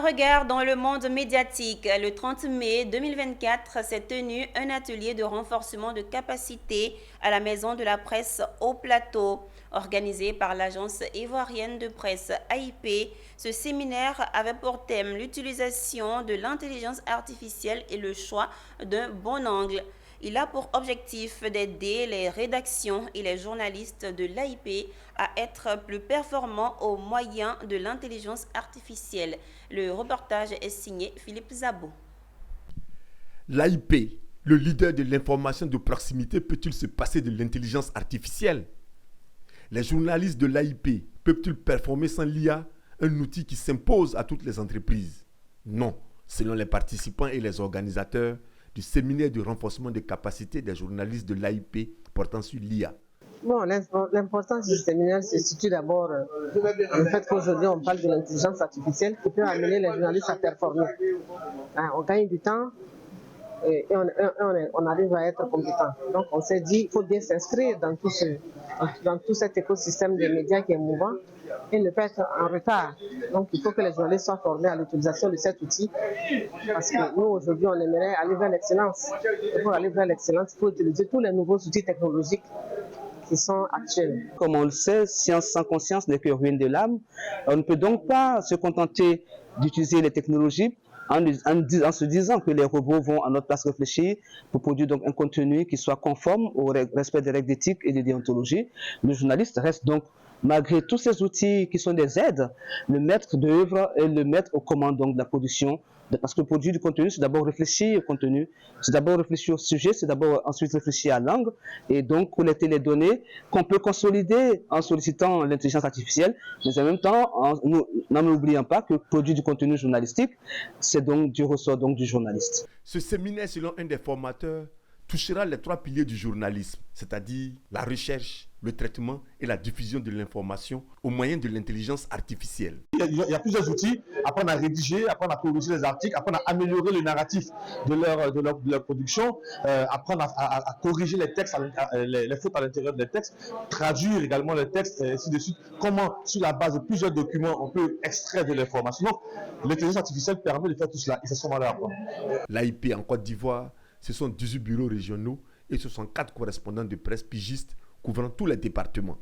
regard dans le monde médiatique. Le 30 mai 2024 s'est tenu un atelier de renforcement de capacité à la Maison de la Presse au Plateau. Organisé par l'agence ivoirienne de presse AIP, ce séminaire avait pour thème l'utilisation de l'intelligence artificielle et le choix d'un bon angle. Il a pour objectif d'aider les rédactions et les journalistes de l'AIP à être plus performants au moyen de l'intelligence artificielle. Le reportage est signé Philippe Zabo. L'AIP, le leader de l'information de proximité, peut-il se passer de l'intelligence artificielle? Les journalistes de l'AIP peuvent-ils performer sans l'IA, un outil qui s'impose à toutes les entreprises? Non, selon les participants et les organisateurs du séminaire de renforcement des capacités des journalistes de l'AIP portant sur l'IA. Bon, l'importance du séminaire se situe d'abord le fait qu'aujourd'hui on parle de l'intelligence artificielle qui peut amener les journalistes à performer. On gagne du temps et on arrive à être compétent. Donc on s'est dit qu'il faut bien s'inscrire dans tout cet écosystème des médias qui est mouvant et ne pas être en retard. Donc il faut que les journalistes soient formés à l'utilisation de cet outil parce que nous aujourd'hui on aimerait aller vers l'excellence. Et pour aller vers l'excellence, il faut utiliser tous les nouveaux outils technologiques qui sont actuels. Comme on le sait, science sans conscience n'est que ruine de l'âme. On ne peut donc pas se contenter d'utiliser les technologies en se disant que les robots vont à notre place réfléchir pour produire donc un contenu qui soit conforme au respect des règles d'éthique et de déontologie. Le journaliste reste donc, malgré tous ces outils qui sont des aides, le maître d'œuvre et le maître aux commandes donc de la production. Parce que produire du contenu, c'est d'abord réfléchir au contenu, c'est d'abord réfléchir au sujet, c'est d'abord ensuite réfléchir à l'angle, et donc collecter les données qu'on peut consolider en sollicitant l'intelligence artificielle, mais en même temps, n'en oubliant pas que produire du contenu journalistique, c'est donc du ressort donc du journaliste. Ce séminaire, selon un des formateurs, touchera les 3 piliers du journalisme, c'est-à-dire la recherche, le traitement et la diffusion de l'information au moyen de l'intelligence artificielle. Il y a plusieurs outils, apprendre à rédiger, apprendre à corriger les articles, apprendre à améliorer le narratif de leur production, apprendre à corriger les textes, les fautes à l'intérieur des textes, traduire également les textes et ainsi de suite. Comment, sur la base de plusieurs documents, on peut extraire de l'information. Donc, l'intelligence artificielle permet de faire tout cela et c'est sûrement là à apprendre. L'AIP en Côte d'Ivoire, ce sont 18 bureaux régionaux et 64 correspondants de presse pigistes couvrant tous les départements.